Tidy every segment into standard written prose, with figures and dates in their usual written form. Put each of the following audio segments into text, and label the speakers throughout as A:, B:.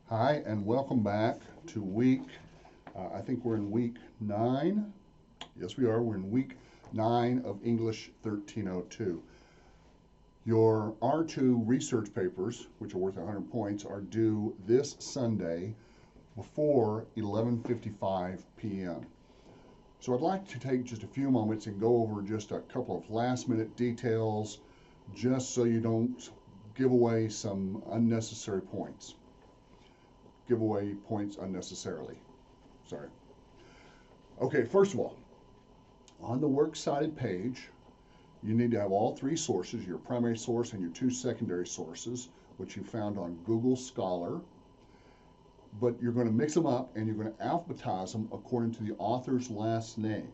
A: Hi, and welcome back to I think we're in week 9. Yes, we are. We're in week 9 of English 1302. Your R2 research papers, which are worth 100 points, are due this Sunday before 11:55 p.m. So I'd like to take just a few moments and go over just a couple of last minute details just so you don't give away some unnecessary points. Give away points unnecessarily. Sorry. Okay, first of all, on the works cited page, you need to have all three sources, your primary source and your two secondary sources, which you found on Google Scholar. But you're going to mix them up and you're going to alphabetize them according to the author's last name.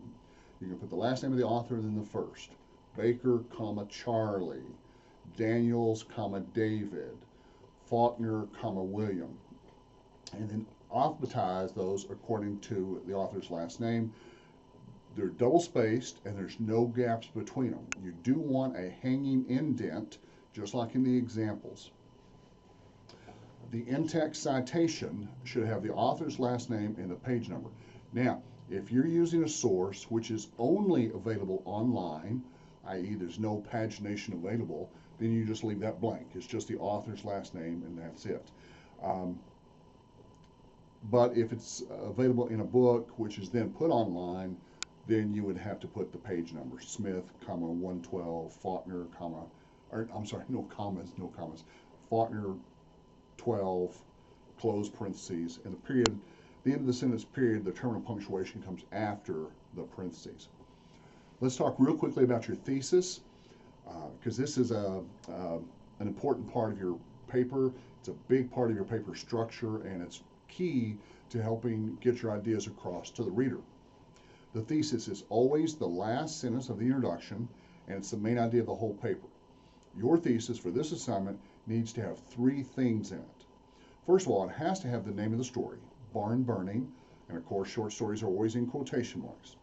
A: You're going to put the last name of the author and then the first. Baker, comma, Charlie. Daniels, comma, David. Faulkner, comma, William. And then alphabetize those according to the author's last name. They're double spaced and there's no gaps between them. You do want a hanging indent, just like in the examples. The in-text citation should have the author's last name and the page number. Now, if you're using a source which is only available online, i.e. there's no pagination available, then you just leave that blank. It's just the author's last name and that's it. But if it's available in a book, which is then put online, then you would have to put the page number. Smith, comma, 112, Faulkner, comma, or I'm sorry, no commas. Faulkner, 12, close parentheses, and the period, the end of the sentence period, the terminal punctuation comes after the parentheses. Let's talk real quickly about your thesis, because this is an important part of your paper. It's a big part of your paper structure, and it's key to helping get your ideas across to the reader. The thesis is always the last sentence of the introduction, and it's the main idea of the whole paper. Your thesis for this assignment needs to have three things in it. First of all, it has to have the name of the story, barn burning, and of course short stories are always in quotation marks.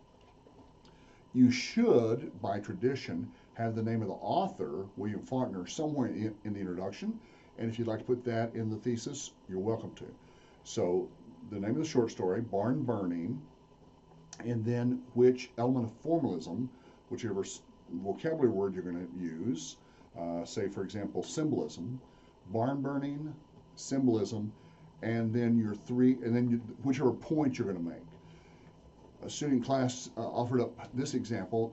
A: You should, by tradition, have the name of the author, William Faulkner, somewhere in the introduction, and if you'd like to put that in the thesis, you're welcome to. So the name of the short story, barn burning, and then which element of formalism, whichever vocabulary word you're going to use, say for example symbolism, barn burning, symbolism, and then your three, and then whichever point you're going to make. A student class offered up this example.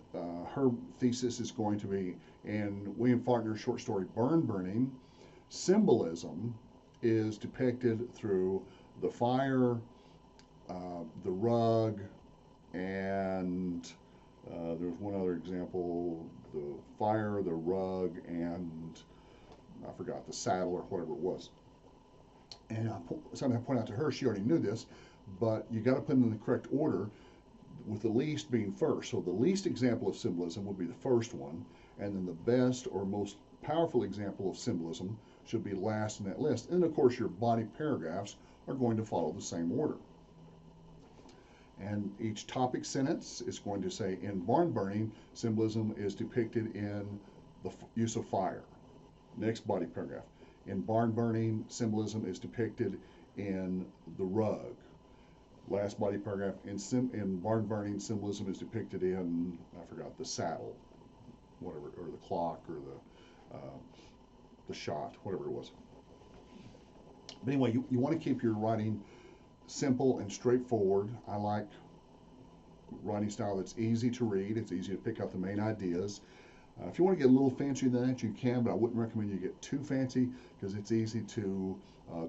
A: Her thesis is going to be in William Faulkner's short story Barn Burning. Symbolism is depicted through the fire, the rug, and there's one other example, the fire, the rug, and I forgot, the saddle or whatever it was. And something I pointed out to her, she already knew this, but you got to put them in the correct order, with the least being first. So the least example of symbolism would be the first one, and then the best or most powerful example of symbolism should be last in that list. And of course your body paragraphs are going to follow the same order. And each topic sentence is going to say, in barn burning, symbolism is depicted in the use of fire. Next body paragraph. In barn burning, symbolism is depicted in the rug. Last body paragraph, in barn burning, symbolism is depicted in, I forgot, the saddle, whatever, or the clock, or the shot, whatever it was. But anyway, you want to keep your writing simple and straightforward. I like writing style that's easy to read. It's easy to pick up the main ideas. If you want to get a little fancier than that, you can, but I wouldn't recommend you get too fancy because it's easy to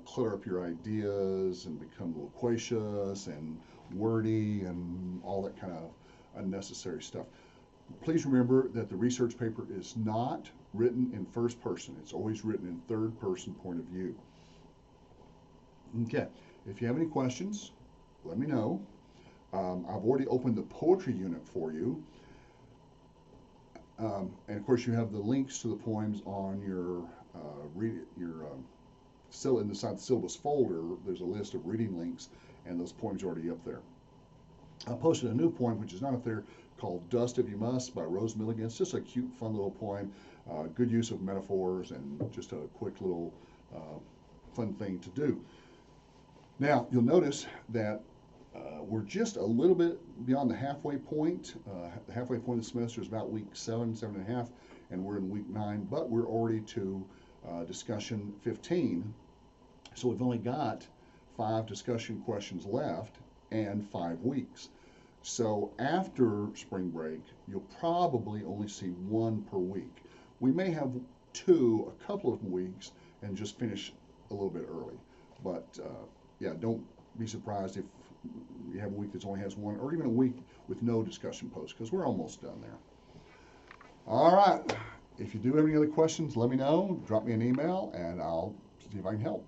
A: clutter up your ideas and become loquacious and wordy and all that kind of unnecessary stuff. Please remember that the research paper is not written in first person. It's always written in third person point of view. Okay, if you have any questions, let me know. I've already opened the poetry unit for you. And of course you have the links to the poems on your still inside the syllabus folder. There's a list of reading links, and those poems are already up there. I posted a new poem which is not up there called "Dust If You Must" by Rose Milligan. It's just a cute, fun little poem. Good use of metaphors and just a quick little fun thing to do. Now, you'll notice that we're just a little bit beyond the halfway point. The halfway point of the semester is about week 7.5, and we're in week 9, but we're already to discussion 15. So we've only got 5 discussion questions left and 5 weeks. So after spring break, you'll probably only see 1 per week. We may have 2 a couple of weeks and just finish a little bit early. But yeah, don't be surprised if you have a week that only has 1, or even a week with no discussion posts, because we're almost done there. All right. If you do have any other questions, let me know. Drop me an email, and I'll see if I can help.